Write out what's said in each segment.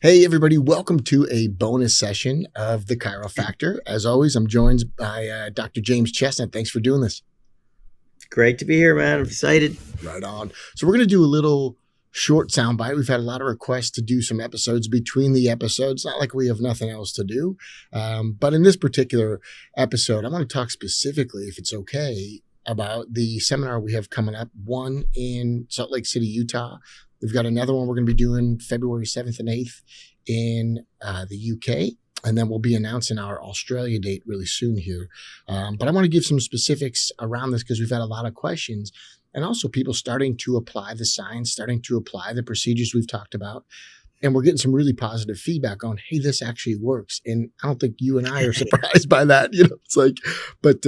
Hey, everybody. Welcome to a bonus session of the Chiro-Factor. As always, I'm joined by Dr. James Chestnut. Thanks for doing this. Great to be here, man. I'm excited. Right on. So we're going to do a little short soundbite. We've had a lot of requests to do some episodes between the episodes. Not like we have nothing else to do. But in this particular episode, I want to talk specifically, if it's okay, about the seminar we have coming up, one in Salt Lake City, Utah. We've got another one we're going to be doing February 7th and 8th in the UK. And then we'll be announcing our Australia date really soon here. But I want to give some specifics around this because we've had a lot of questions and also people starting to apply the science, starting to apply the procedures we've talked about. And we're getting some really positive feedback on, hey, this actually works. And I don't think you and I are surprised by that. It's like, but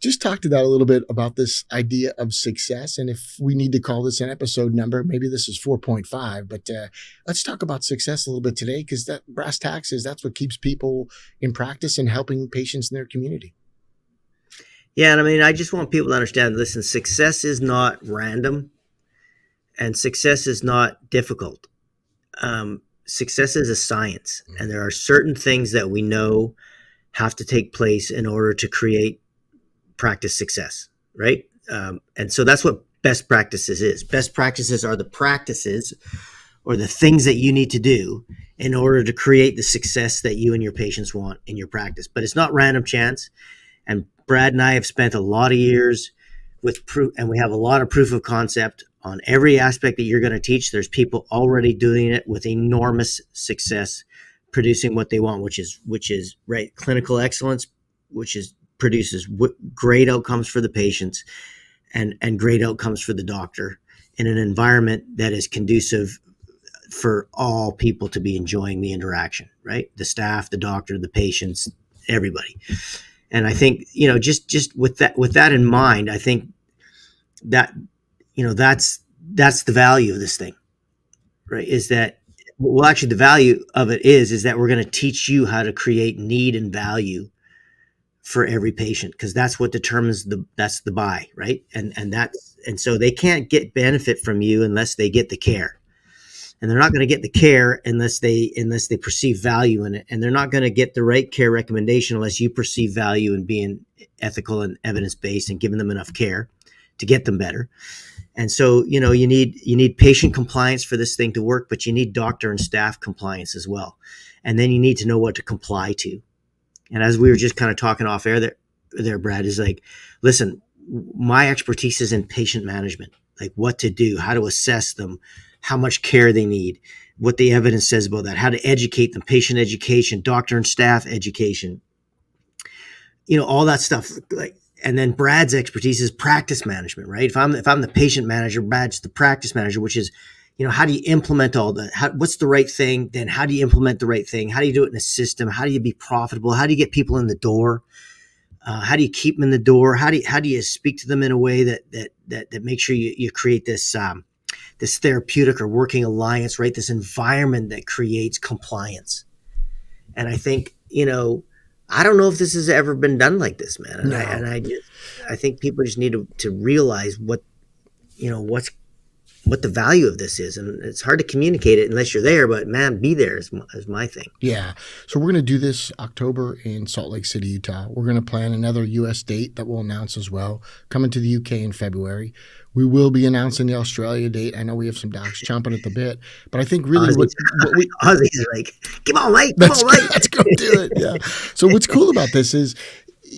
just talk to that a little bit about this idea of success. And if we need to call this an episode number, maybe this is 4.5, but let's talk about success a little bit today, because that brass tacks is that's what keeps people in practice and helping patients in their community. Yeah. And I mean, I just want people to understand, listen, success is not random and success is not difficult. Success is a science, and there are certain things that we know have to take place in order to create practice success, right? And so that's what best practices is. Best practices are the practices or the things that you need to do in order to create the success that you and your patients want in your practice. But it's not random chance. And Brad and I have spent a lot of years with proof, and we have a lot of proof of concept on every aspect that you're going to teach. There's people already doing it with enormous success, producing what they want, which is right, clinical excellence, which produces great outcomes for the patients and great outcomes for the doctor in an environment that is conducive for all people to be enjoying the interaction, right? The staff, the doctor, the patients, everybody. And I think, just with that in mind, I think that, that's the value of this thing, right? Is that, well, actually the value of it is that we're going to teach you how to create need and value for every patient, because that's what determines that's the buy, right? And so they can't get benefit from you unless they get the care. And they're not going to get the care unless they perceive value in it. And they're not going to get the right care recommendation unless you perceive value in being ethical and evidence-based and giving them enough care to get them better. And so, you need patient compliance for this thing to work, but you need doctor and staff compliance as well. And then you need to know what to comply to. And as we were just kind of talking off air there, Brad, is like, listen, my expertise is in patient management, like what to do, how to assess them, how much care they need, what the evidence says about that, how to educate them, patient education, doctor and staff education, all that stuff. Like, and then Brad's expertise is practice management, right? If I'm the patient manager, Brad's the practice manager, which is, how do you implement all that? What's the right thing? Then how do you implement the right thing? How do you do it in a system? How do you be profitable? How do you get people in the door? How do you keep them in the door? How do you speak to them in a way that makes sure you create this this therapeutic or working alliance, right? This environment that creates compliance. And I think, I don't know if this has ever been done like this, man. And, No. I think people just need to realize what the value of this is. And it's hard to communicate it unless you're there, but man, be there is my thing. Yeah. So we're going to do this October in Salt Lake City, Utah. We're going to plan another U.S. date that we'll announce as well, coming to the U.K. in February. We will be announcing the Australia date. I know we have some docs chomping at the bit, but I think really what we Aussies are like, come on, mate, let's go do it. Yeah. So what's cool about this is,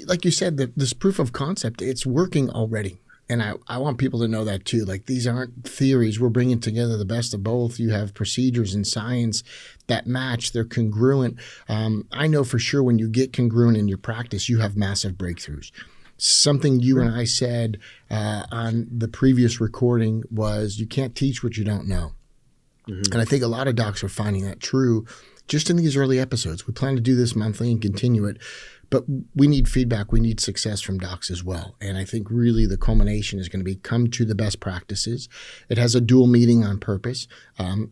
like you said, that this proof of concept, it's working already. And I want people to know that too. Like, these aren't theories. We're bringing together the best of both. You have procedures and science that match. They're congruent. I know for sure when you get congruent in your practice, you have massive breakthroughs. Something you and I said on the previous recording was, you can't teach what you don't know. Mm-hmm. And I think a lot of docs are finding that true just in these early episodes. We plan to do this monthly and continue it. But we need feedback. We need success from docs as well. And I think really the culmination is going to be come to the best practices. It has a dual meaning on purpose.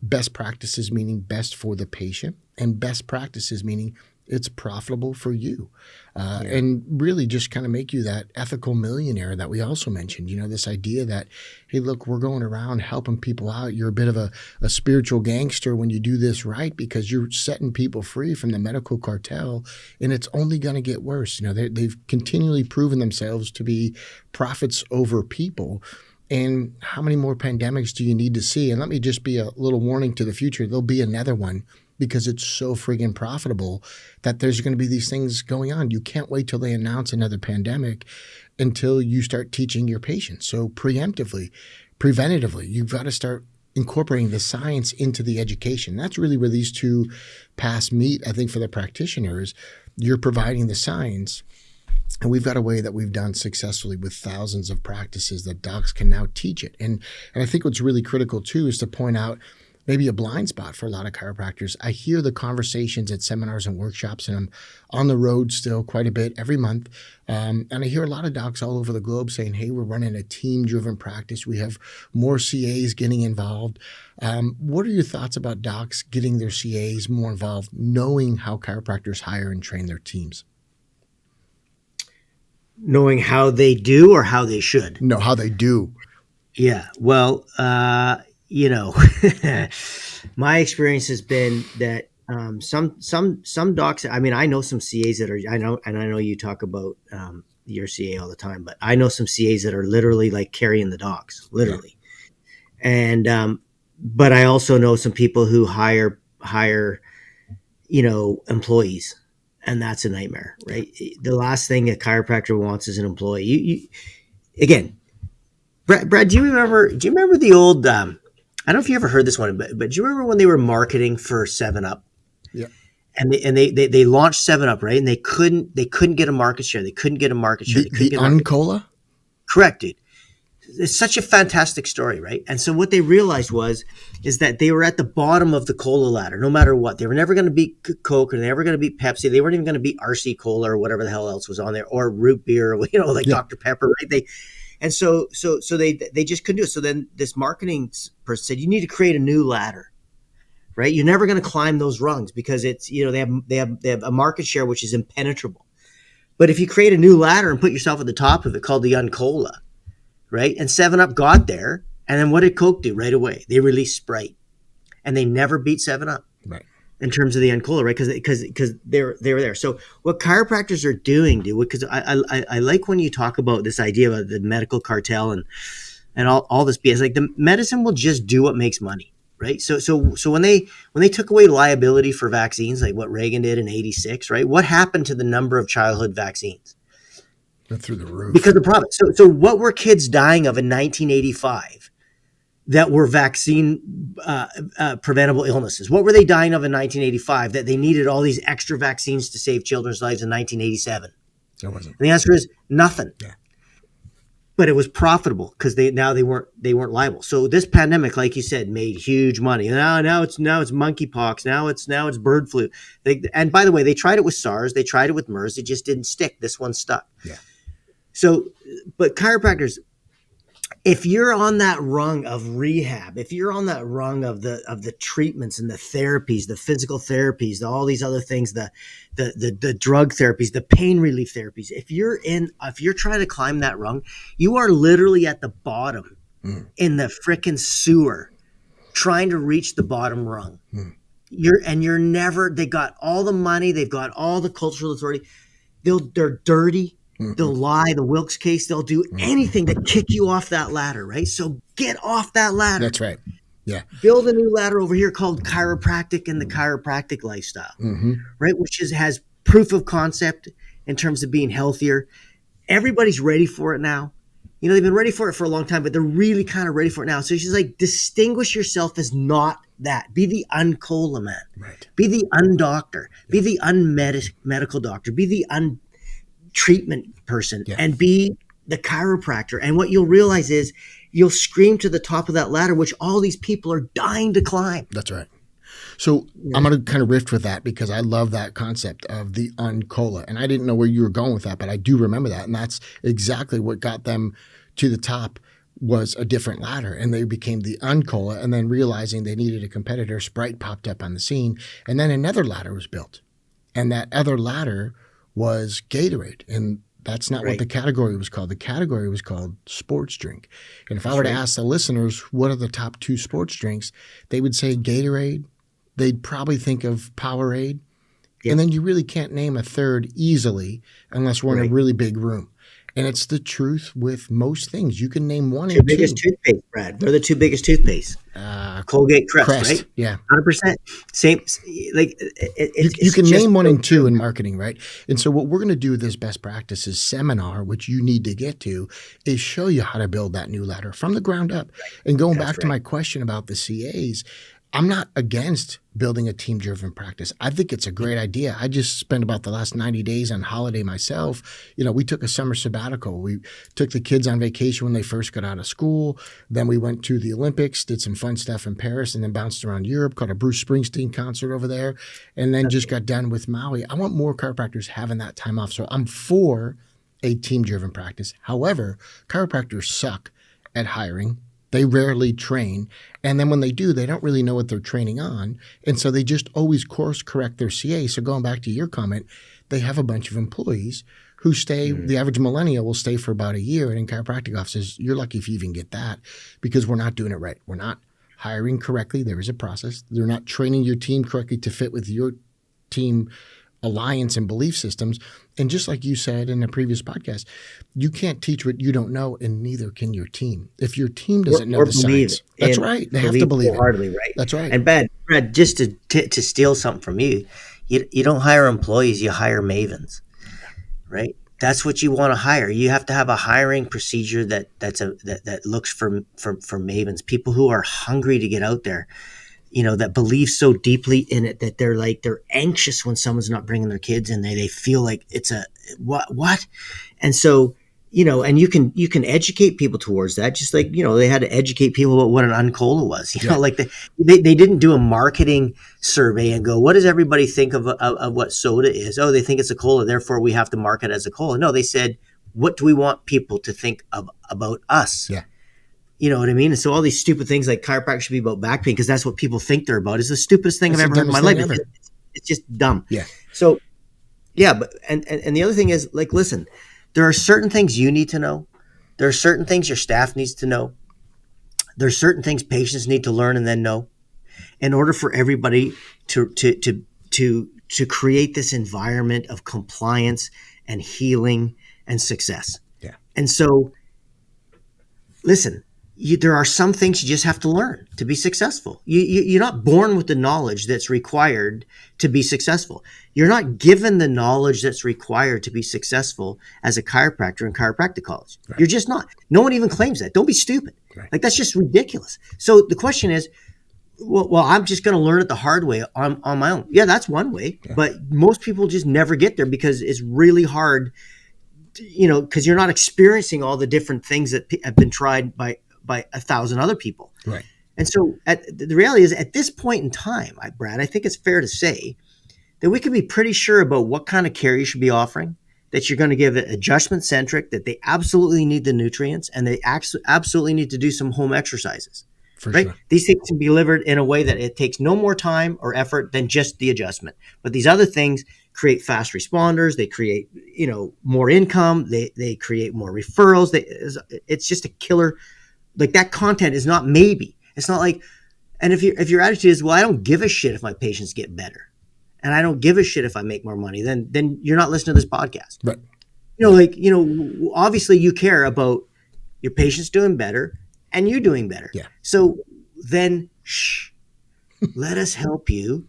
Best practices meaning best for the patient, and best practices meaning it's profitable for you. And really just kind of make you that ethical millionaire that we also mentioned. This idea that, hey, look, we're going around helping people out. You're a bit of a spiritual gangster when you do this right, because you're setting people free from the medical cartel, and it's only going to get worse. They've continually proven themselves to be prophets over people. And how many more pandemics do you need to see? And let me just be a little warning to the future. There'll be another one, because it's so friggin' profitable that there's going to be these things going on. You can't wait till they announce another pandemic until you start teaching your patients. So preemptively, preventatively, you've got to start incorporating the science into the education. That's really where these two paths meet, I think, for the practitioners. You're providing the science, and we've got a way that we've done successfully with thousands of practices that docs can now teach it. And I think what's really critical, too, is to point out maybe a blind spot for a lot of chiropractors. I hear the conversations at seminars and workshops, and I'm on the road still quite a bit every month. And I hear a lot of docs all over the globe saying, hey, we're running a team-driven practice. We have more CAs getting involved. What are your thoughts about docs getting their CAs more involved, knowing how chiropractors hire and train their teams? Knowing how they do or how they should? No, how they do. Yeah. Well, my experience has been that some docs. I mean, I know some CAs that are. I know you talk about your CA all the time, but I know some CAs that are literally like carrying the dogs, literally. Yeah. And but I also know some people who hire employees, and that's a nightmare, right? The last thing a chiropractor wants is an employee. You again, Brad. Do you remember the old? I don't know if you ever heard this one, but do you remember when they were marketing for 7-Up? Yeah. And they launched 7-Up, right? And they couldn't get a market share. They couldn't get a market share. The Uncola? Correct, dude. It's such a fantastic story, right? And so what they realized is that they were at the bottom of the cola ladder, no matter what. They were never going to beat Coke, or they were never going to beat Pepsi. They weren't even going to beat RC Cola or whatever the hell else was on there, or root beer, like Dr. Pepper, right? And so they just couldn't do it. So then this marketing person said, you need to create a new ladder, right? You're never going to climb those rungs, because it's, they have a market share which is impenetrable. But if you create a new ladder and put yourself at the top of it, called the Uncola, right? And 7-Up got there. And then what did Coke do right away? They released Sprite, and they never beat 7-Up. Right. In terms of the Uncola, right? Because they were there. So what chiropractors are doing, dude, because I like when you talk about this idea of the medical cartel and all this BS. Like, the medicine will just do what makes money, right? So when they took away liability for vaccines, like what Reagan did in '86, right? What happened to the number of childhood vaccines? Went through the roof. Because of profit. So what were kids dying of in 1985? That were vaccine preventable illnesses? What were they dying of in 1985 that they needed all these extra vaccines to save children's lives in 1987? There wasn't. And the answer is nothing. Yeah. But it was profitable because they weren't liable. So this pandemic, like you said, made huge money. Now it's monkeypox. Now it's bird flu. And by the way, they tried it with SARS. They tried it with MERS. It just didn't stick. This one stuck. Yeah. So, but chiropractors, if you're on that rung of rehab, if you're on that rung of the treatments and the therapies, the physical therapies, all these other things, the drug therapies, the pain relief therapies, if you're trying to climb that rung, you are literally at the bottom in the frickin' sewer trying to reach the bottom rung. They got all the money, they've got all the cultural authority. They're dirty. They'll lie, the Wilkes case, they'll do anything to kick you off that ladder, right? So get off that ladder. That's right. Yeah. Build a new ladder over here called Chiropractic and the Chiropractic Lifestyle, right? Which has proof of concept in terms of being healthier. Everybody's ready for it now. They've been ready for it for a long time, but they're really kind of ready for it now. So she's like, distinguish yourself as not that. Be the Uncola man. Right. Be the undoctor. Be the unmedical doctor. Be the treatment person and be the chiropractor. And what you'll realize is you'll scream to the top of that ladder, which all these people are dying to climb. That's right. So I'm going to kind of riff with that because I love that concept of the Uncola. And I didn't know where you were going with that, but I do remember that. And that's exactly what got them to the top, was a different ladder. And they became the Uncola. And then realizing they needed a competitor, Sprite popped up on the scene. And then another ladder was built. And that other ladder was Gatorade. And that's not what the category was called. The category was called sports drink. And if I were to ask the listeners, what are the top 2 sports drinks? They would say Gatorade. They'd probably think of Powerade. Yep. And then you really can't name a third easily unless we're in a really big room. And it's the truth with most things. You can name one and 2. Biggest toothpaste, Brad. They're the 2 biggest toothpaste. Colgate, Crest, right? Yeah, 100%. Same. Like you can name 1 and 2 in marketing, right? And so what we're going to do with this best practices seminar, which you need to get to, is show you how to build that new ladder from the ground up. And going back to my question about the CAs, I'm not against building a team-driven practice. I think it's a great idea. I just spent about the last 90 days on holiday myself. We took a summer sabbatical. We took the kids on vacation when they first got out of school. Then we went to the Olympics, did some fun stuff in Paris, and then bounced around Europe, caught a Bruce Springsteen concert over there, and then just got done with Maui. I want more chiropractors having that time off. So I'm for a team-driven practice. However, chiropractors suck at hiring. They rarely train. And then when they do, they don't really know what they're training on. And so they just always course correct their CA. So going back to your comment, they have a bunch of employees who stay, the average millennial will stay for about a year. And in chiropractic offices, you're lucky if you even get that because we're not doing it right. We're not hiring correctly. There is a process. They're not training your team correctly to fit with your team alliance and belief systems. And just like you said in the previous podcast, you can't teach what you don't know, and neither can your team. If your team doesn't know the science, that's right. They have to believe it. Right? That's right. And Brad, just to steal something from you, you don't hire employees, you hire mavens, right? That's what you want to hire. You have to have a hiring procedure that looks for mavens, people who are hungry to get out there. That believe so deeply in it that they're anxious when someone's not bringing their kids in. They feel like it's a what? And so, and you can educate people towards that. Just like, they had to educate people about what an Uncola was, like they didn't do a marketing survey and go, what does everybody think of what soda is? Oh, they think it's a cola. Therefore we have to market as a cola. No, they said, what do we want people to think about us? Yeah. You know what I mean? And so all these stupid things like chiropractic should be about back pain because that's what people think they're about is the stupidest thing I've ever heard in my life. It's just dumb. Yeah. So, yeah, but and the other thing is, like, listen, there are certain things you need to know. There are certain things your staff needs to know. There are certain things patients need to learn and then know in order for everybody to create this environment of compliance and healing and success. Yeah. And so, listen, there are some things you just have to learn to be successful. You're not born with the knowledge that's required to be successful. You're not given the knowledge that's required to be successful as a chiropractor in chiropractic college. Right. You're just not. No one even claims that. Don't be stupid. Right. Like, that's just ridiculous. So the question is, well, I'm just going to learn it the hard way on my own. Yeah, that's one way. Yeah. But most people just never get there because it's really hard, because you're not experiencing all the different things that have been tried by 1,000 other people. Right. And so the reality is at this point in time, Brad, I think it's fair to say that we can be pretty sure about what kind of care you should be offering, that you're going to give it adjustment centric, that they absolutely need the nutrients and they absolutely need to do some home exercises. For right. Sure. These things can be delivered in a way that it takes no more time or effort than just the adjustment. But these other things create fast responders. They create, more income. They create more referrals. It's just a killer. Like, that content is not maybe. It's not like, and if your attitude is, well, I don't give a shit if my patients get better, and I don't give a shit if I make more money, then you're not listening to this podcast. Right. Obviously you care about your patients doing better and you doing better. Yeah. So then, let us help you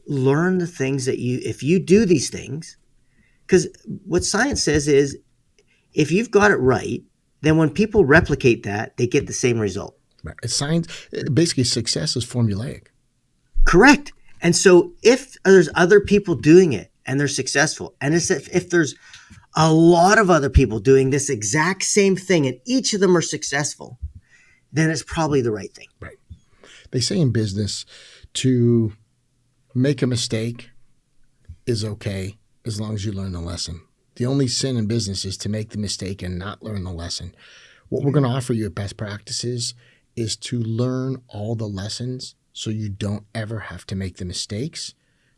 learn the things that if you do these things, because what science says is, if you've got it right, then when people replicate that, they get the same result. Right. It's science. Basically, success is formulaic. Correct. And so if there's other people doing it and they're successful, and if there's a lot of other people doing this exact same thing and each of them are successful, then it's probably the right thing. Right. They say in business to make a mistake is okay as long as you learn the lesson. The only sin in business is to make the mistake and not learn the lesson. What we're going to offer you at Best Practices is to learn all the lessons so you don't ever have to make the mistakes.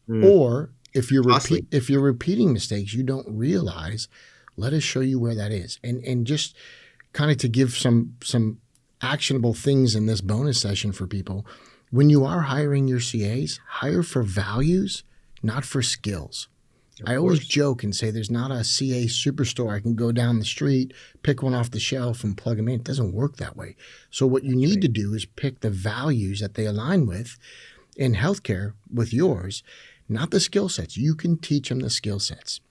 Or If you're repeating mistakes you don't realize, let us show you where that is. And just kind of to give some actionable things in this bonus session for people. When you are hiring your CAs, hire for values, not for skills. I always joke and say there's not a CA superstore I can go down the street, pick one off the shelf and plug them in. It doesn't work that way. So what you need to do is pick the values that they align with in healthcare with yours, not the skill sets. You can teach them the skill sets.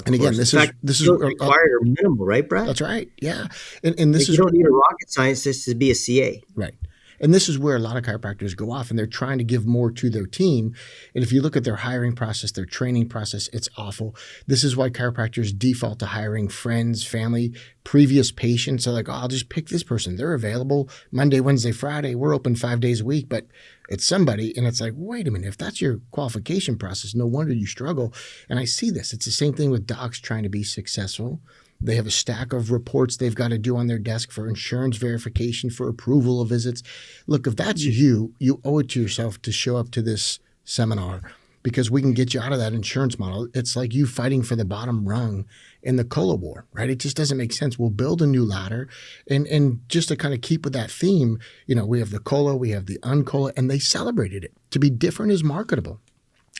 And again, this is required or minimal, right, Brad? That's right. Yeah. And this you don't need a rocket scientist to be a CA. Right. And this is where a lot of chiropractors go off and they're trying to give more to their team. And if you look at their hiring process, their training process, it's awful. This is why chiropractors default to hiring friends, family, previous patients. They're like, oh, I'll just pick this person. They're available Monday, Wednesday, Friday. We're open 5 days a week, but it's somebody. And it's like, wait a minute, if that's your qualification process, no wonder you struggle. And I see this. It's the same thing with docs trying to be successful. They have a stack of reports they've got to do on their desk for insurance verification, for approval of visits. Look, if that's you owe it to yourself to show up to this seminar because we can get you out of that insurance model. It's like you fighting for the bottom rung in the COLA war, right? It just doesn't make sense. We'll build a new ladder. And just to kind of keep with that theme, we have the COLA, we have the unCOLA, and they celebrated it. To be different is marketable.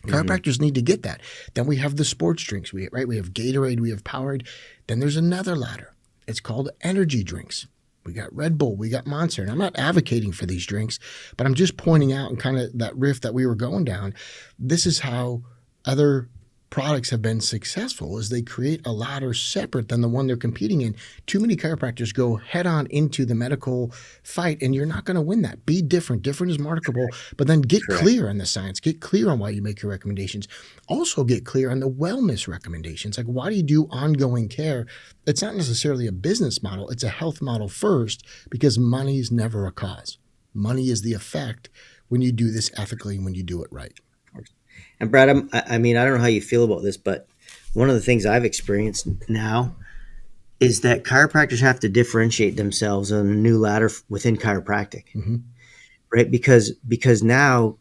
Chiropractors need to get that. Then we have the sports drinks, we have Gatorade, we have Powerade. Then there's another ladder. It's called energy drinks. We got Red Bull, we got Monster. And I'm not advocating for these drinks, but I'm just pointing out and kind of that riff that we were going down. This is how other products have been successful, is they create a ladder separate than the one they're competing in. Too many chiropractors go head on into the medical fight, and you're not going to win that. Be different. Different is marketable, but then get clear on the science. Get clear on why you make your recommendations. Also get clear on the wellness recommendations. Like, why do you do ongoing care? It's not necessarily a business model. It's a health model first, because money is never a cause. Money is the effect when you do this ethically and when you do it right. And Brad, I don't know how you feel about this, but one of the things I've experienced now is that chiropractors have to differentiate themselves on a new ladder within chiropractic, right? Because now,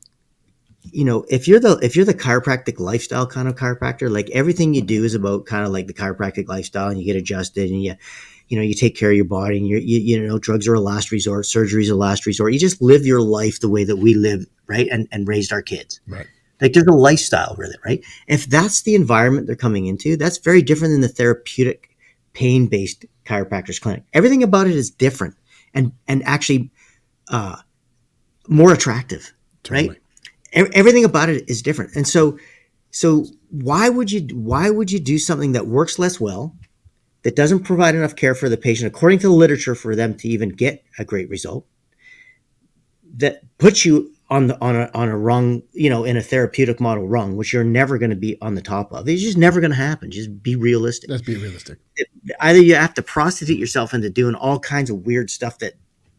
if you're the chiropractic lifestyle kind of chiropractor, like everything you do is about kind of like the chiropractic lifestyle, and you get adjusted, and you take care of your body, and you drugs are a last resort, surgery is a last resort. You just live your life the way that we live, right, and raised our kids, right. Like there's a lifestyle with it, right? If that's the environment they're coming into, that's very different than the therapeutic pain-based chiropractor's clinic. Everything about it is different and actually more attractive, totally. Right? Everything about it is different. And so why would you do something that works less well, that doesn't provide enough care for the patient, according to the literature, for them to even get a great result, that puts you on a rung, in a therapeutic model rung, which you're never going to be on the top of. It's just never going to happen. Just be realistic. Let's be realistic. Either you have to prostitute yourself into doing all kinds of weird stuff that,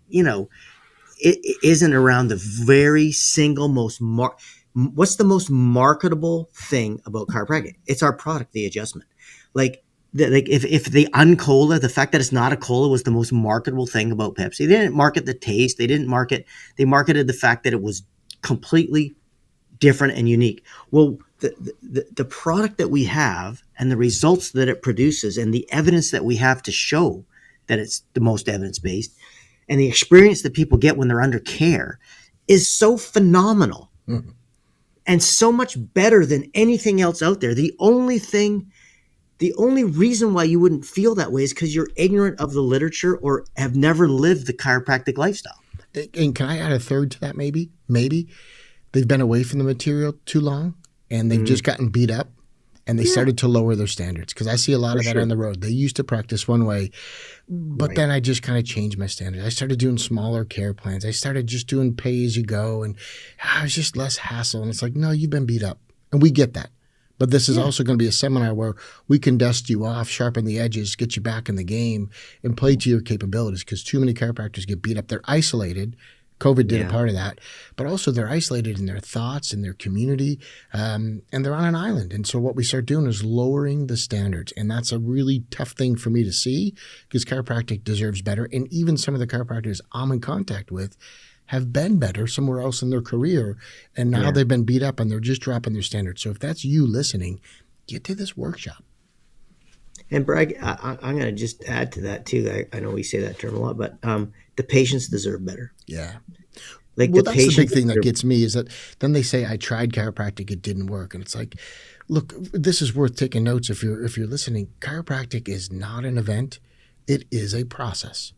it isn't around the very single what's the most marketable thing about chiropractic? It's our product, the adjustment. If the uncola, the fact that it's not a cola, was the most marketable thing about Pepsi. They didn't market the taste. They marketed the fact that it was completely different and unique. Well, the product that we have and the results that it produces and the evidence that we have to show that it's the most evidence-based, and the experience that people get when they're under care is so phenomenal and so much better than anything else out there. The only reason why you wouldn't feel that way is because you're ignorant of the literature or have never lived the chiropractic lifestyle. And can I add a third to that? Maybe they've been away from the material too long, and they've just gotten beat up, and they started to lower their standards. Because I see a lot of that on the road. They used to practice one way, but then I just kind of changed my standards. I started doing smaller care plans. I started just doing pay as you go, and it was just less hassle. And it's like, no, you've been beat up, and we get that. But this is also going to be a seminar where we can dust you off, sharpen the edges, get you back in the game, and play to your capabilities, because too many chiropractors get beat up. They're isolated. COVID did a part of that. But also they're isolated in their thoughts and their community, and they're on an island. And so what we start doing is lowering the standards. And that's a really tough thing for me to see, because chiropractic deserves better. And even some of the chiropractors I'm in contact with have been better somewhere else in their career, and now they've been beat up and they're just dropping their standards. So if that's you listening, get to this workshop. And Brad, I'm going to just add to that too. I know we say that term a lot, but the patients deserve better. Yeah. Like well, that's the big thing that gets me is that then they say, I tried chiropractic, it didn't work. And it's like, look, this is worth taking notes if you're listening. Chiropractic is not an event. It is a process,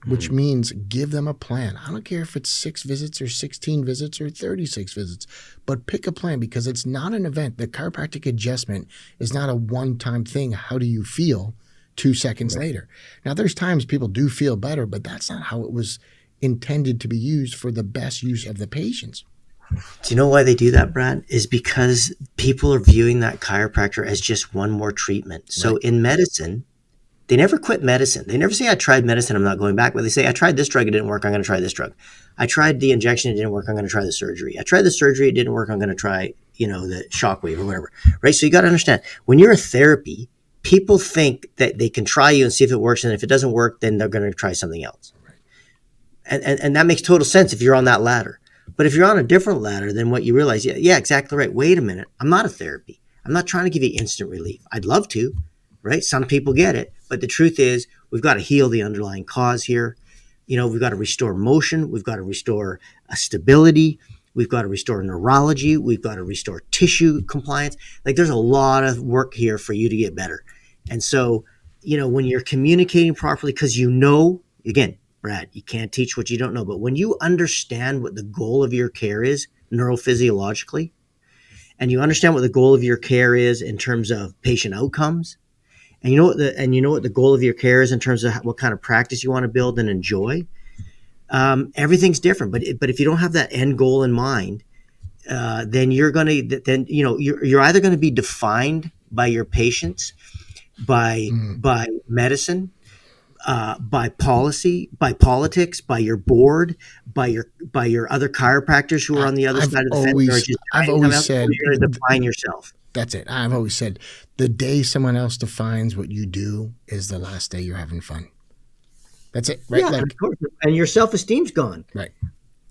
which means give them a plan. I don't care if it's 6 visits or 16 visits or 36 visits, but pick a plan because it's not an event. The chiropractic adjustment is not a one-time thing. How do you feel 2 seconds later? Now, there's times people do feel better, but that's not how it was intended to be used for the best use of the patients. Do you know why they do that, Brad? Is because people are viewing that chiropractor as just one more treatment. So in medicine, they never quit medicine. They never say, I tried medicine, I'm not going back. But they say, I tried this drug, it didn't work, I'm going to try this drug. I tried the injection, it didn't work, I'm going to try the surgery. I tried the surgery, it didn't work, I'm going to try, the shockwave or whatever. Right? So you got to understand, when you're a therapy, people think that they can try you and see if it works. And if it doesn't work, then they're going to try something else. And that makes total sense if you're on that ladder. But if you're on a different ladder, then what you realize, yeah, exactly right. Wait a minute. I'm not a therapy. I'm not trying to give you instant relief. I'd love to, right? Some people get it. But the truth is, we've got to heal the underlying cause here. We've got to restore motion. We've got to restore stability. We've got to restore neurology. We've got to restore tissue compliance. Like there's a lot of work here for you to get better. And so, when you're communicating properly, because again, Brad, you can't teach what you don't know. But when you understand what the goal of your care is neurophysiologically, and you understand what the goal of your care is in terms of patient outcomes, and you know what the goal of your care is in terms of what kind of practice you want to build and enjoy, everything's different. But if you don't have that end goal in mind, then you're either going to be defined by your patients, by medicine, by policy, by politics, by your board, by your other chiropractors who are on the other side of the fence. I've always said, you're going to define yourself. That's it. I've always said the day someone else defines what you do is the last day you're having fun. That's it, right? Yeah, of course. And your self-esteem's gone. Right.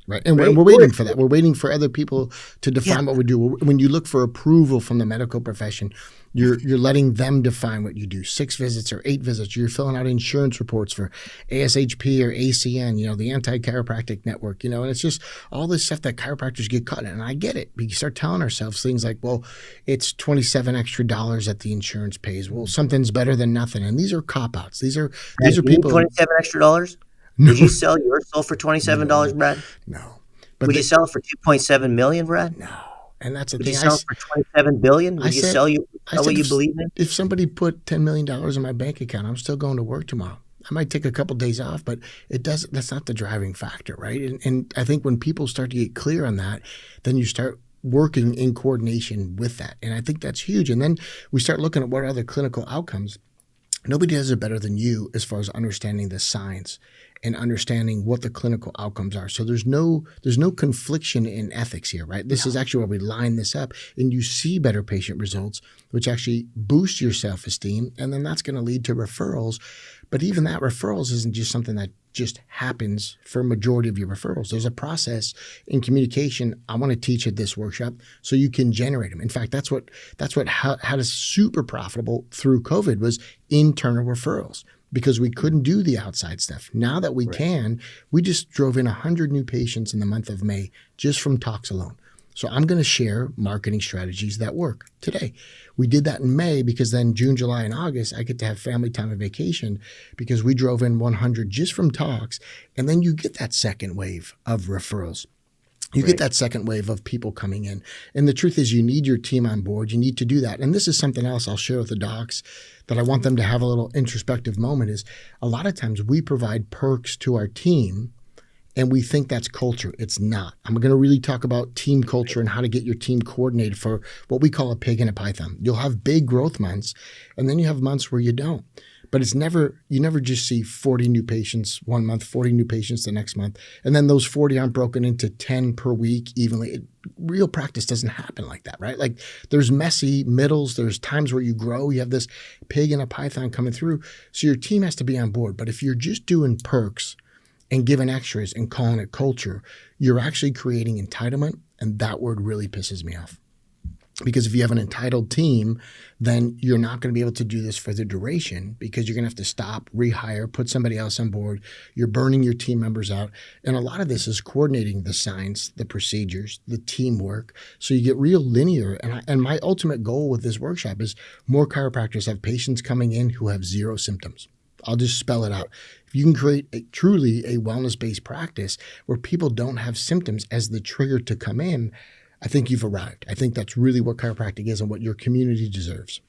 Right. And we're waiting for that. We're waiting for other people to define what we do. When you look for approval from the medical profession, you're letting them define what you do. 6 visits or 8 visits. You're filling out insurance reports for ASHP or ACN, the Anti-Chiropractic Network, and it's just all this stuff that chiropractors get caught in. And I get it. We start telling ourselves things like, well, it's $27 extra that the insurance pays. Well, something's better than nothing. And these are cop-outs. These are people. $27 extra? No. Would you sell your soul for $27, Brad? No. Would you sell it for $2.7 million, Brad? No. And that's the thing. Would you sell it for $27 billion? Would you sell what you believe in? If somebody put $10 million in my bank account, I'm still going to work tomorrow. I might take a couple of days off, but that's not the driving factor, right? And I think when people start to get clear on that, then you start working in coordination with that. And I think that's huge. And then we start looking at what are the clinical outcomes. Nobody does it better than you as far as understanding the science and understanding what the clinical outcomes are. So there's no confliction in ethics here, right? This is actually where we line this up and you see better patient results, which actually boost your self-esteem. And then that's going to lead to referrals. But even that referrals isn't just something that just happens for a majority of your referrals. There's a process in communication I want to teach at this workshop so you can generate them. In fact, that's what had us super profitable through COVID was internal referrals because we couldn't do the outside stuff. Now that we can, we just drove in 100 new patients in the month of May just from talks alone. So I'm going to share marketing strategies that work today. We did that in May because then June, July, and August, I get to have family time and vacation because we drove in 100 just from talks. And then you get that second wave of referrals. You get that second wave of people coming in. And the truth is you need your team on board. You need to do that. And this is something else I'll share with the docs that I want them to have a little introspective moment is a lot of times we provide perks to our team and we think that's culture. It's not. I'm going to really talk about team culture and how to get your team coordinated for what we call a pig and a python. You'll have big growth months, and then you have months where you don't. But you never just see 40 new patients one month, 40 new patients the next month, and then those 40 aren't broken into 10 per week evenly. Real practice doesn't happen like that, right? Like there's messy middles, there's times where you grow, you have this pig and a python coming through, so your team has to be on board. But if you're just doing perks, and giving extras and calling it culture, you're actually creating entitlement. And that word really pisses me off. Because if you have an entitled team, then you're not going to be able to do this for the duration, because you're going to have to stop, rehire, put somebody else on board. You're burning your team members out. And a lot of this is coordinating the science, the procedures, the teamwork. So you get real linear. And my ultimate goal with this workshop is more chiropractors have patients coming in who have zero symptoms. I'll just spell it out. If you can create truly a wellness-based practice where people don't have symptoms as the trigger to come in, I think you've arrived. I think that's really what chiropractic is and what your community deserves.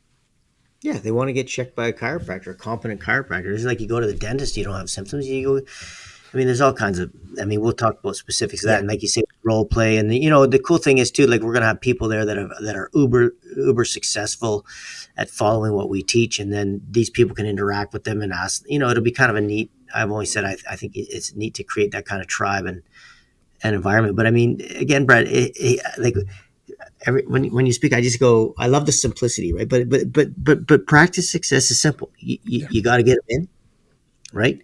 Yeah, they want to get checked by a chiropractor, a competent chiropractor. It's like you go to the dentist, you don't have symptoms. You go, I mean, there's all kinds of, I mean, we'll talk about specifics of that. And like you say, role play. And, the cool thing is too, like we're going to have people there that are uber successful at following what we teach. And then these people can interact with them and ask, it'll be kind of a neat, I've always said, I think it's neat to create that kind of tribe and environment. But I mean, again, Brad, when you speak, I just go, I love the simplicity, right? But practice success is simple. You got to get them in, right?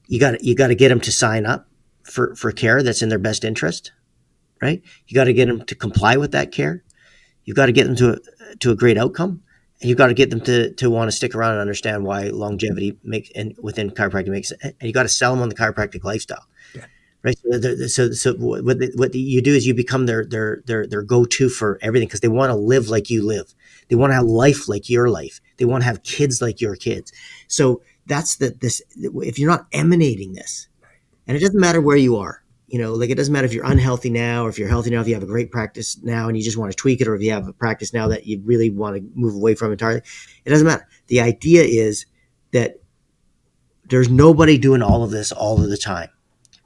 You got to get them to sign up for care that's in their best interest, right? You got to get them to comply with that care. You've got to get them to a great outcome, and you've got to get them to want to stick around and understand why longevity within chiropractic makes it. And you got to sell them on the chiropractic lifestyle. Right. So what you do is you become their go-to for everything, because they want to live like you live. They want to have life like your life. They want to have kids like your kids. So that's this. If you're not emanating this, and it doesn't matter where you are, like it doesn't matter if you're unhealthy now or if you're healthy now, if you have a great practice now and you just want to tweak it, or if you have a practice now that you really want to move away from entirely, it doesn't matter. The idea is that there's nobody doing all of this all of the time.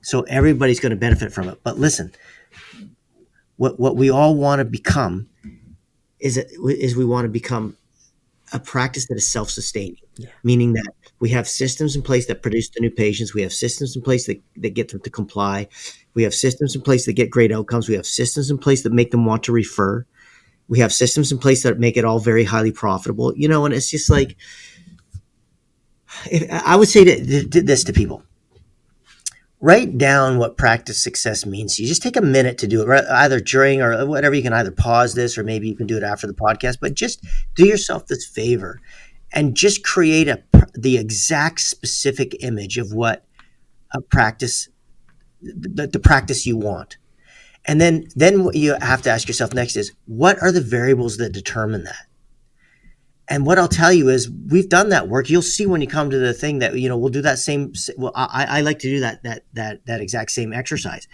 So everybody's going to benefit from it. But listen, what we all want to become is we want to become a practice that is self-sustaining, meaning that we have systems in place that produce the new patients. We have systems in place that get them to comply. We have systems in place that get great outcomes. We have systems in place that make them want to refer. We have systems in place that make it all very highly profitable, and it's just like, I would say this to people. Write down what practice success means to you. Just take a minute to do it, right? Either during or whatever. You can either pause this, or maybe you can do it after the podcast, but just do yourself this favor and just create the exact specific image of what a practice, the practice you want. And then what you have to ask yourself next is, what are the variables that determine that? And what I'll tell you is, we've done that work. You'll see when you come to the thing that, we'll do that same. Well, I like to do that exact same exercise.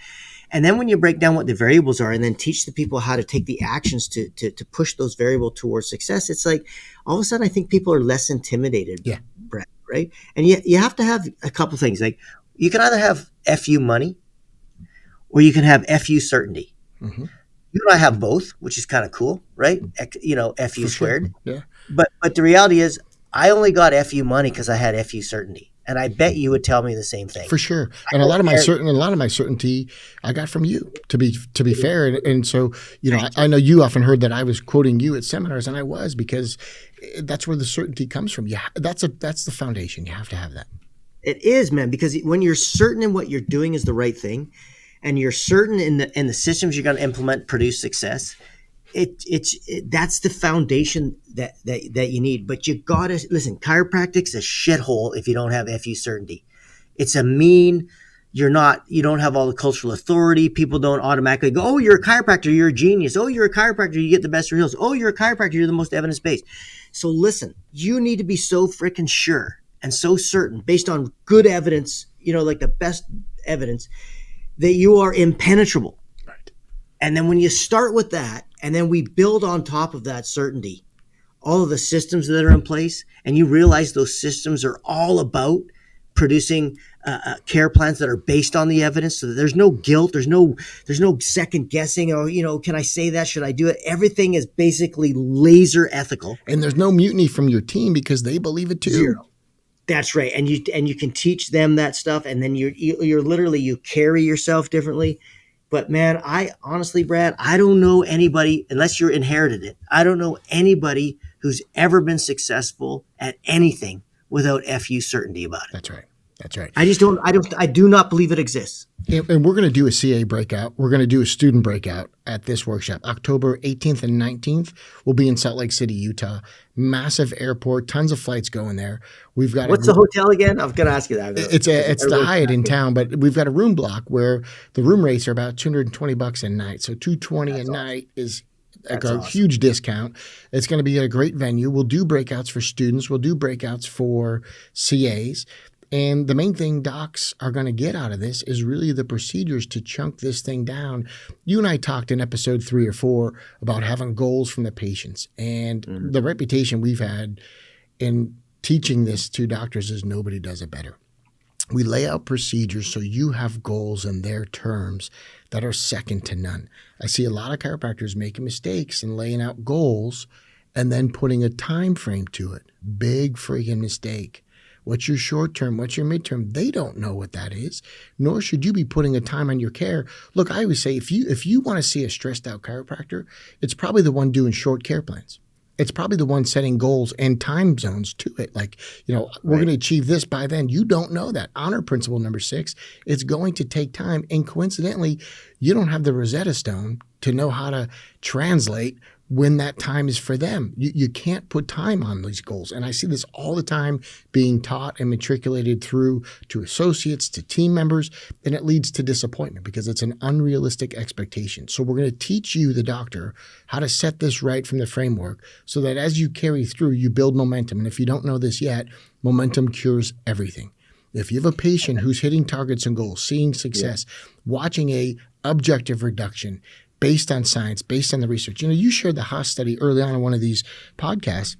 And then when you break down what the variables are and then teach the people how to take the actions to push those variables towards success, it's like all of a sudden I think people are less intimidated, Brett, right? And you have to have a couple things. Like, you can either have FU money or you can have FU certainty. Mm-hmm. You and I have both, which is kind of cool, right? FU squared. Sure. Yeah. But the reality is, I only got FU money because I had FU certainty, and I bet you would tell me the same thing. For sure. And a lot of my certainty I got from you. To be fair, and so I know you often heard that I was quoting you at seminars, and I was, because that's where the certainty comes from. Yeah, that's the foundation. You have to have that. It is, man, because when you're certain in what you're doing is the right thing, and you're certain in the systems you're going to implement produce success, that's the foundation that you need. But you gotta listen. Chiropractic's a shithole if you don't have FU certainty. It's you don't have all the cultural authority. People don't automatically go, oh, you're a chiropractor, you're a genius. Oh, you're a chiropractor, you get the best results. Oh, you're a chiropractor, you're the most evidence-based. So listen, you need to be so freaking sure and so certain, based on good evidence, like the best evidence, that you are impenetrable. Right. And then when you start with that, and then we build on top of that certainty all of the systems that are in place, and you realize those systems are all about producing care plans that are based on the evidence, so that there's no guilt, there's no second guessing, or can I say that, should I do it? Everything is basically laser ethical, and there's no mutiny from your team because they believe it too. Zero. That's right. And you can teach them that stuff, and then you're literally, you carry yourself differently. But man, I honestly, Brad, I don't know anybody, unless you're inherited it, I don't know anybody who's ever been successful at anything without FU certainty about it. That's right. That's right. I do not believe it exists. And we're going to do a CA breakout. We're going to do a student breakout at this workshop. October 18th and 19th. We'll be in Salt Lake City, Utah. Massive airport, tons of flights going there. We've got What's the hotel again? I'm going to ask you that. It's the Hyatt in town, but we've got a room block where the room rates are about $220 a night. So $220 a night is a huge discount. It's going to be a great venue. We'll do breakouts for students. We'll do breakouts for CAs. And the main thing docs are going to get out of this is really the procedures to chunk this thing down. You and I talked in episode 3 or 4 about having goals from the patients. And the reputation we've had in teaching this to doctors is nobody does it better. We lay out procedures so you have goals in their terms that are second to none. I see a lot of chiropractors making mistakes in laying out goals and then putting a time frame to it. Big freaking mistake. What's your short term? What's your midterm? They don't know what that is, nor should you be putting a time on your care. Look, I always say if you want to see a stressed out chiropractor, it's probably the one doing short care plans. It's probably the one setting goals and time zones to it. Like, we're going to achieve this by then. You don't know that. Honor principle number 6, it's going to take time. And coincidentally, you don't have the Rosetta Stone to know how to translate when that time is for them. You can't put time on these goals. And I see this all the time being taught and matriculated through to associates, to team members, and it leads to disappointment because it's an unrealistic expectation. So we're going to teach you, the doctor, how to set this right from the framework so that as you carry through, you build momentum. And if you don't know this yet, momentum cures everything. If you have a patient who's hitting targets and goals, seeing success, watching a objective reduction, based on science, based on the research. You shared the Haas study early on in one of these podcasts,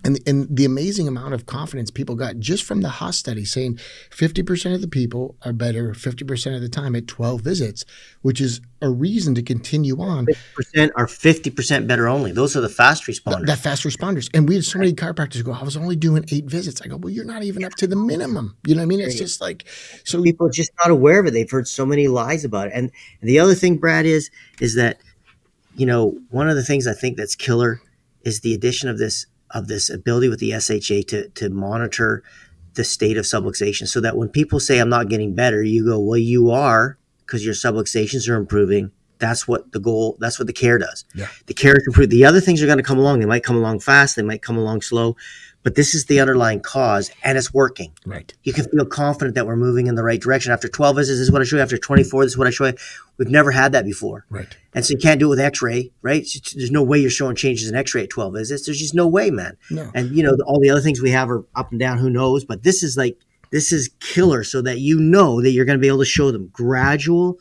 and the amazing amount of confidence people got just from the Haas study saying 50% of the people are better 50% of the time at 12 visits, which is a reason to continue on. 50% are 50% better only. Those are the fast responders. The fast responders. And we had so many chiropractors go, I was only doing 8 visits. I go, well, you're not even up to the minimum. You know what I mean? It's just like, so people are just not aware of it. They've heard so many lies about it. And the other thing, Brad, is that, one of the things I think that's killer is the addition of this ability with the SHA to monitor the state of subluxation, so that when people say I'm not getting better, you go, well, you are, because your subluxations are improving. That's what the care does. Yeah. The care is improved. The other things are going to come along. They might come along fast. They might come along slow, but this is the underlying cause and it's working. Right. You can feel confident that we're moving in the right direction. After 12 visits, this is what I show you. After 24, this is what I show you. We've never had that before. Right. And so you can't do it with x-ray, right? There's no way you're showing changes in x-ray at 12 visits. There's just no way, man. No. And all the other things we have are up and down, who knows? But this is killer, so that that you're going to be able to show them gradual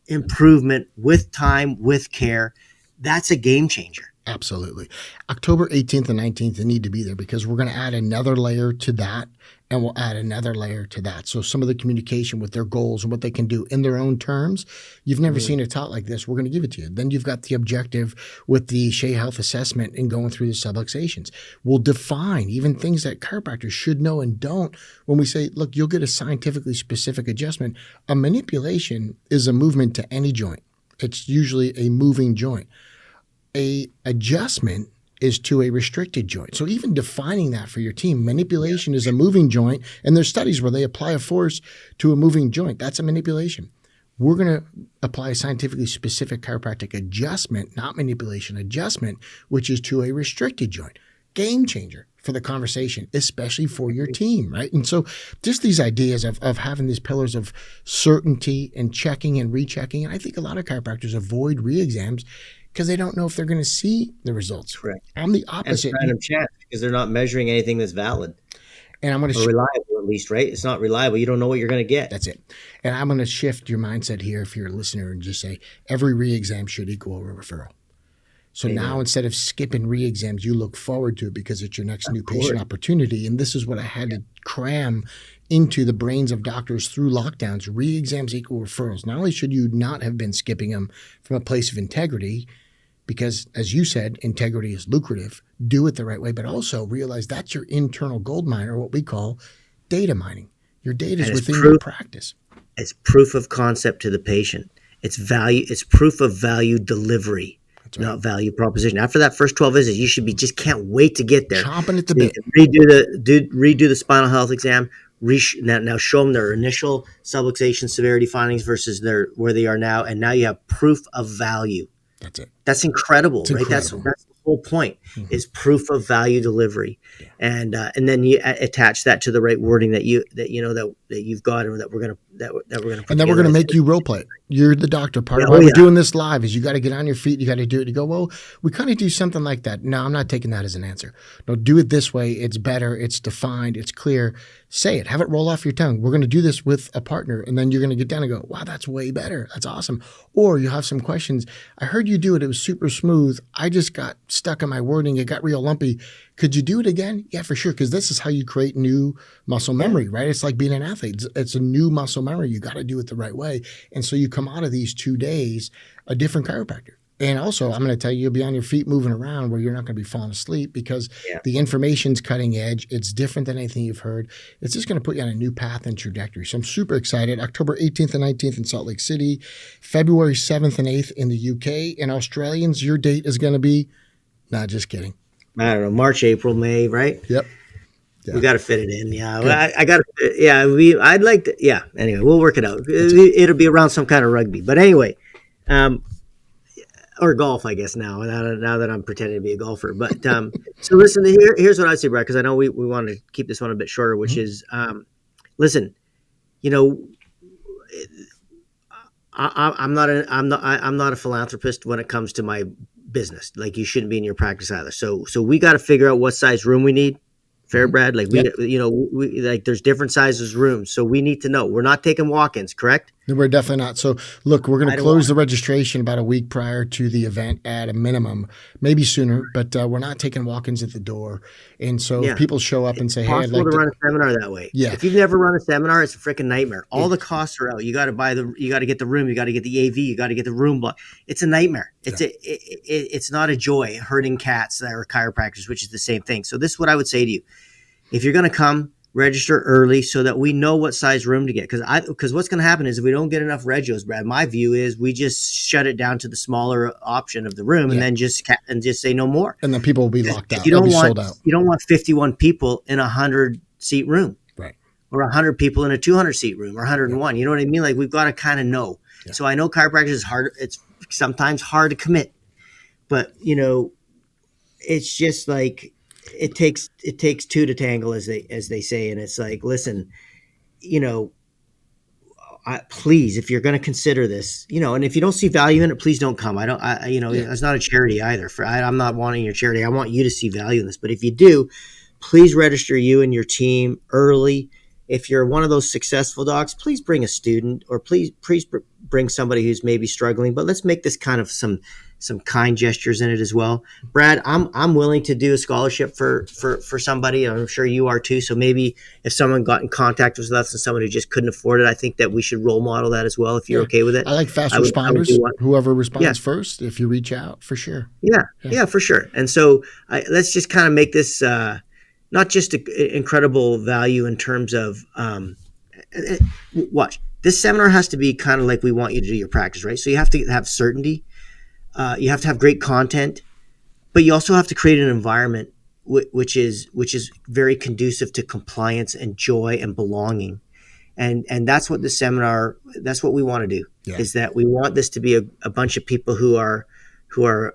improvement with time, with care. That's a game changer. Absolutely. October 18th and 19th, they need to be there because we're going to add another layer to that, and we'll add another layer to that. So some of the communication with their goals and what they can do in their own terms, you've never seen it taught like this. We're going to give it to you. Then you've got the objective with the Shea Health Assessment and going through the subluxations. We'll define even things that chiropractors should know and don't when we say, look, you'll get a scientifically specific adjustment. A manipulation is a movement to any joint. It's usually a moving joint. A adjustment is to a restricted joint. So even defining that for your team, manipulation is a moving joint, and there's studies where they apply a force to a moving joint. That's a manipulation. We're going to apply a scientifically specific chiropractic adjustment, not manipulation, adjustment, which is to a restricted joint. Game changer for the conversation, especially for your team, right? And so just these ideas of having these pillars of certainty and checking and rechecking. And I think a lot of chiropractors avoid re-exams because they don't know if they're going to see the results. Correct. I'm the opposite. And random chance, because they're not measuring anything that's valid. And I'm going to reliable, at least, right? It's not reliable. You don't know what you're going to get. That's it. And I'm going to shift your mindset here if you're a listener and just say every re-exam should equal a referral. So now instead of skipping re-exams, you look forward to it because it's your next new patient opportunity. And this is what I had to cram into the brains of doctors through lockdowns. Re-exams equal referrals. Not only should you not have been skipping them from a place of integrity, because as you said, integrity is lucrative, do it the right way, but also realize that's your internal gold mine, or what we call data mining. Your data is within your practice. It's proof of concept to the patient. It's value. It's proof of value delivery. Right. Not value proposition. After that first 12 visits, you should be just can't wait to get there. Chomping at the bit. Redo the spinal health exam, now show them their initial subluxation severity findings versus where they are now, and now you have proof of value. That's it. That's incredible, It's right? incredible. That's the whole point, is proof of value delivery, and then you attach that to the right wording that you've got, and that we're gonna put And then we're going to make you role play it. You're the doctor. Part of why we're doing this live is you got to get on your feet. You got to do it. You go, well, we kind of do something like that. No, I'm not taking that as an answer. No, do it this way. It's better. It's defined. It's clear. Say it. Have it roll off your tongue. We're going to do this with a partner. And then you're going to get down and go, wow, that's way better. That's awesome. Or you have some questions. I heard you do it. It was super smooth. I just got stuck in my wording. It got real lumpy. Could you do it again? Yeah, for sure. Because this is how you create new muscle memory, right? It's like being an athlete. It's a new muscle memory. You got to do it the right way. And so you come out of these 2 days a different chiropractor. And also, I'm going to tell you, you'll be on your feet moving around where you're not going to be falling asleep because the information's cutting edge. It's different than anything you've heard. It's just going to put you on a new path and trajectory. So I'm super excited. October 18th and 19th in Salt Lake City, February 7th and 8th in the UK. And Australians, your date is going to be, nah, just kidding. I don't know, March, April, May, right? Yep. Yeah. We got to fit it in. Yeah. I got to, I'd like to, anyway, we'll work it out. It'll be around some kind of rugby. But anyway, or golf, I guess now that I'm pretending to be a golfer. But so listen, here's what I'd say, Brad, because I know we want to keep this one a bit shorter, which is, listen, I'm not a philanthropist when it comes to my business. Like, you shouldn't be in your practice either. So we got to figure out what size room we need. Fair, Brad? Like, we like, there's different sizes rooms. So we need to know. We're not taking walk-ins, correct? No, we're definitely not. So look, we're going to close the registration about a week prior to the event at a minimum, maybe sooner, but we're not taking walk-ins at the door. And so if people show up and say, hey, I'd like to run a seminar that way. Yeah. If you've never run a seminar, it's a freaking nightmare. All the costs are out. You got to you got to get the room. You got to get the AV. You got to get the room block. It's a nightmare. It's not a joy herding cats that are chiropractors, which is the same thing. So this is what I would say to you. If you're going to come, register early so that we know what size room to get. Because what's going to happen is, if we don't get enough regos, Brad, my view is we just shut it down to the smaller option of the room and then just say no more. And then people will be locked out. You don't want 51 people in a 100-seat room. Right. Or 100 people in a 200-seat room, or 101. You know what I mean? Like, we've got to kind of know. Yeah. So I know chiropractic is hard. It's sometimes hard to commit. But, it's just like, it takes two to tangle, as they say. And it's like, listen, please, if you're going to consider this, and if you don't see value in it, please don't come. It's not a charity either. I'm not wanting your charity. I want you to see value in this. But if you do, please register you and your team early. If you're one of those successful docs, please bring a student, or please bring somebody who's maybe struggling. But let's make this kind of some kind gestures in it as well. Brad, I'm willing to do a scholarship for somebody. I'm sure you are too. So maybe if someone got in contact with us and someone who just couldn't afford it, I think that we should role model that as well, if you're okay with it. I like fast responders. Whoever responds first, if you reach out, for sure. Yeah, for sure. And so let's just kind of make this not just incredible value in terms of watch. This seminar has to be kind of like we want you to do your practice, right? So you have to have certainty. You have to have great content, but you also have to create an environment which is very conducive to compliance and joy and belonging. And that's what the seminar, that's what we want to do, is that we want this to be a bunch of people who are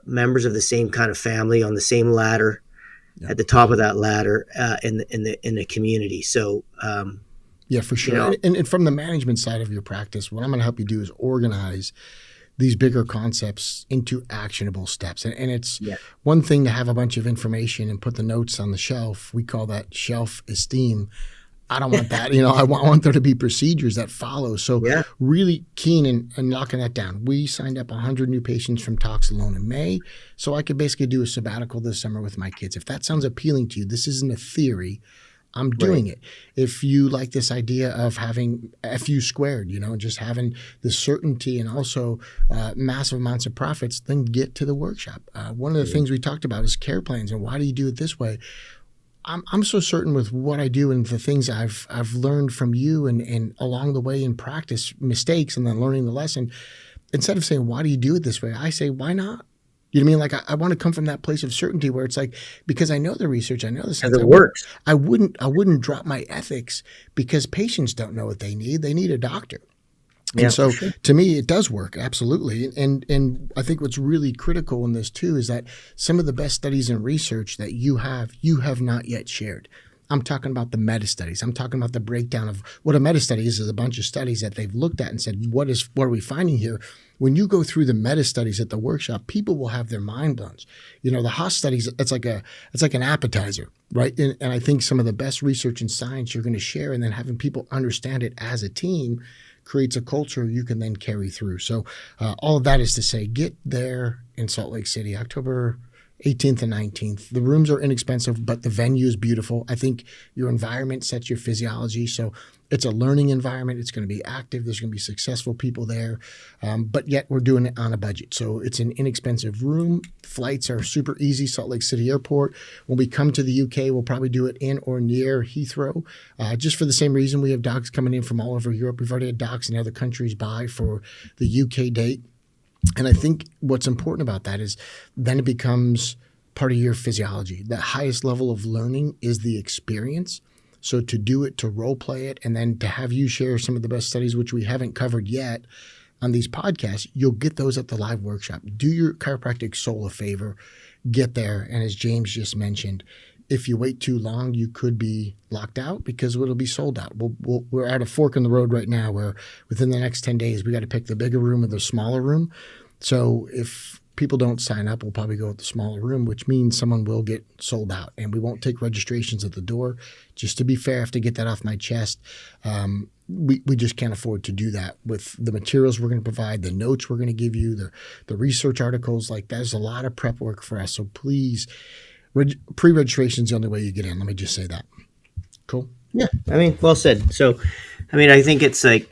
members of the same kind of family, on the same ladder, at the top of that ladder, in the community. So, for sure. And from the management side of your practice, what I'm going to help you do is organize these bigger concepts into actionable steps. And it's one thing to have a bunch of information and put the notes on the shelf. We call that shelf esteem. I don't want that. I want there to be procedures that follow. So really keen in locking that down. We signed up 100 new patients from talks alone in May. So I could basically do a sabbatical this summer with my kids. If that sounds appealing to you, this isn't a theory. I'm doing it. If you like this idea of having FU squared, just having the certainty and also massive amounts of profits, then get to the workshop. One of the things we talked about is care plans, and why do you do it this way? I'm so certain with what I do and the things I've learned from you and along the way in practice, mistakes, and then learning the lesson. Instead of saying, why do you do it this way? I say, why not? You know what I mean? Like I want to come from that place of certainty where it's like, because I know the research, I know the Because science, it works. I wouldn't drop my ethics because patients don't know what they need. They need a doctor. Yeah, And for so sure. to me, it does work. Absolutely. And I think what's really critical in this too, is that some of the best studies and research that you have not yet shared. I'm talking about the meta studies. I'm talking about the breakdown of what a meta study is a bunch of studies that they've looked at and said, what are we finding here? When you go through the meta studies at the workshop, people will have their mind blown. You know, the Haas studies, it's like an appetizer, right? And I think some of the best research and science you're going to share, and then having people understand it as a team creates a culture you can then carry through. So all of that is to say, get there in Salt Lake City, October 18th and 19th. The rooms are inexpensive, but the venue is beautiful. I think your environment sets your physiology. So it's a learning environment. It's going to be active. There's going to be successful people there. But yet we're doing it on a budget. So it's an inexpensive room. Flights are super easy. Salt Lake City Airport. When we come to the UK, we'll probably do it in or near Heathrow. Just for the same reason, we have docs coming in from all over Europe. We've already had docs in other countries by for the UK date. And I think what's important about that is then it becomes part of your physiology. The highest level of learning is the experience. So to do it, to role play it, and then to have you share some of the best studies, which we haven't covered yet on these podcasts, you'll get those at the live workshop. Do your chiropractic soul a favor, get there. And as James just mentioned, if you wait too long, you could be locked out because it'll be sold out. We're at a fork in the road right now where within the next 10 days, we got to pick the bigger room or the smaller room. So if people don't sign up, we'll probably go with the smaller room, which means someone will get sold out, and we won't take registrations at the door. Just to be fair, I have to get that off my chest. We just can't afford to do that with the materials we're going to provide, the notes we're going to give you, the research articles. Like, there's a lot of prep work for us. So please, pre-registration is the only way you get in. Let me just say that. Cool. Yeah, I mean, well said. So, I mean, I think it's like,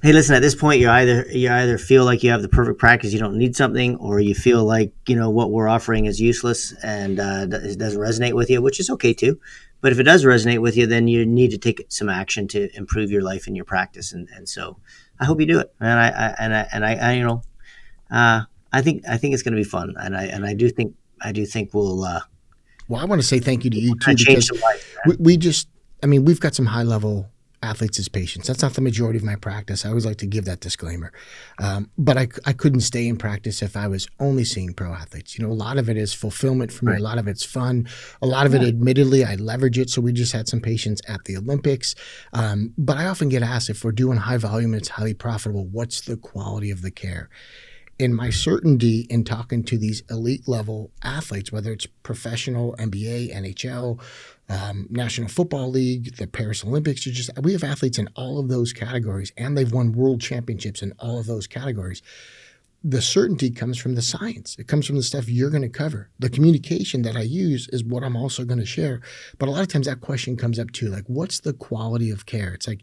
hey, listen, at this point, you either feel like you have the perfect practice, you don't need something, or you feel like, you know, what we're offering is useless and it doesn't resonate with you, which is okay too. But if it does resonate with you, then you need to take some action to improve your life and your practice. And so I hope you do it. And I you know, I think it's going to be fun. And I do think we'll, Well, I want to say thank you to you too, change because some lives. we've got some high level athletes as patients. That's not the majority of my practice. I always like to give that disclaimer. But I couldn't stay in practice if I was only seeing pro athletes. You know, a lot of it is fulfillment for me. Right. A lot of it's fun. A lot of it, admittedly, I leverage it. So we just had some patients at the Olympics. But I often get asked, if we're doing high volume and it's highly profitable, what's the quality of the care? In my certainty in talking to these elite level athletes, whether it's professional, NBA, NHL, National Football League, the Paris Olympics, we have athletes in all of those categories, and they've won world championships in all of those categories. The certainty comes from the science. It comes from the stuff you're going to cover. The communication that I use is what I'm also going to share. But a lot of times that question comes up too, like, what's the quality of care? It's like,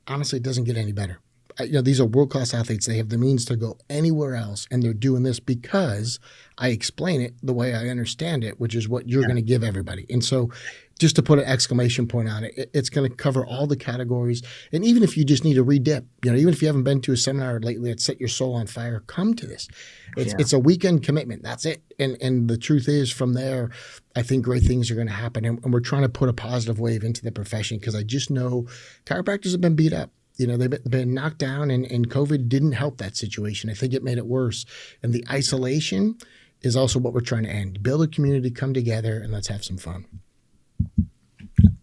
honestly, it doesn't get any better. You know, these are world-class athletes. They have the means to go anywhere else, and they're doing this because I explain it the way I understand it, which is what you're going to give everybody. And so just to put an exclamation point on it, it's going to cover all the categories. And even if you just need a redip, you know, even if you haven't been to a seminar lately that set your soul on fire, come to this. It's a weekend commitment. That's it. And the truth is, from there, I think great things are going to happen. And we're trying to put a positive wave into the profession, because I just know chiropractors have been beat up. You know, they've been knocked down, and COVID didn't help that situation. I think it made it worse. And the isolation is also what we're trying to end. Build a community, come together, and let's have some fun.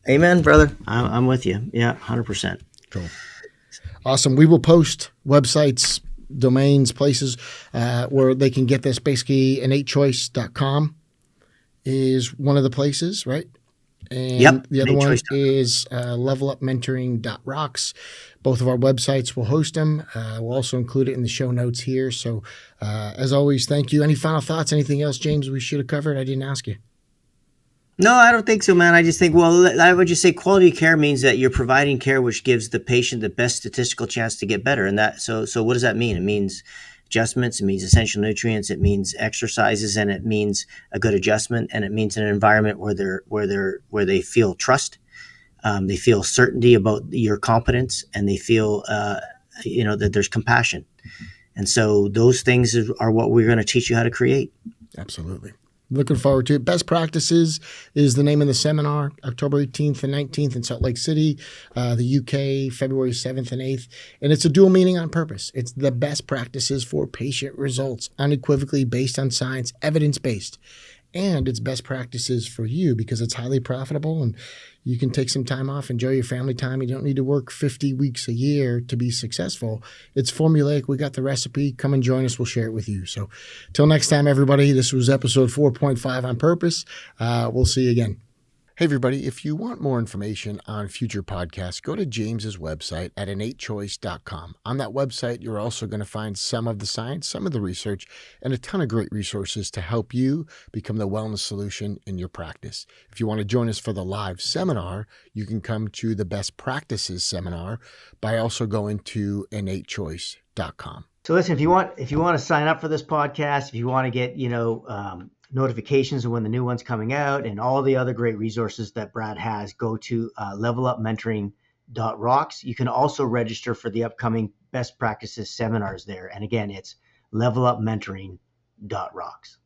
Amen, brother. I'm with you. Yeah, 100%. Cool. Awesome. We will post websites, domains, places where they can get this. Basically, innatechoice.com is one of the places, right? And the other one is levelupmentoring.rocks. Both of our websites will host them. We'll also include it in the show notes here. So as always, thank you. Any final thoughts? Anything else, James, we should have covered? I didn't ask you. No, I don't think so, man. I just think, well, I would just say quality care means that you're providing care which gives the patient the best statistical chance to get better. And that, so what does that mean? It means adjustments, it means essential nutrients, it means exercises, and it means a good adjustment, and it means an environment where they feel trust, they feel certainty about your competence, and they feel that there's compassion. And so those things are what we're going to teach you how to create. Absolutely. Looking forward to it. Best Practices is the name of the seminar, October 18th and 19th in Salt Lake City, the UK, February 7th and 8th. And it's a dual meaning on purpose. It's the best practices for patient results, unequivocally based on science, evidence-based. And it's best practices for you because it's highly profitable and you can take some time off, enjoy your family time. You don't need to work 50 weeks a year to be successful. It's formulaic. We got the recipe. Come and join us. We'll share it with you. So till next time, everybody, this was episode 4.5 on purpose. We'll see you again. Hey, everybody, if you want more information on future podcasts, go to James's website at innatechoice.com. On that website, you're also going to find some of the science, some of the research, and a ton of great resources to help you become the wellness solution in your practice. If you want to join us for the live seminar, you can come to the Best Practices seminar by also going to innatechoice.com. So listen, if you want to sign up for this podcast, if you want to get, notifications of when the new one's coming out and all the other great resources that Brad has, go to levelupmentoring.rocks. You can also register for the upcoming best practices seminars there. And again, it's levelupmentoring.rocks.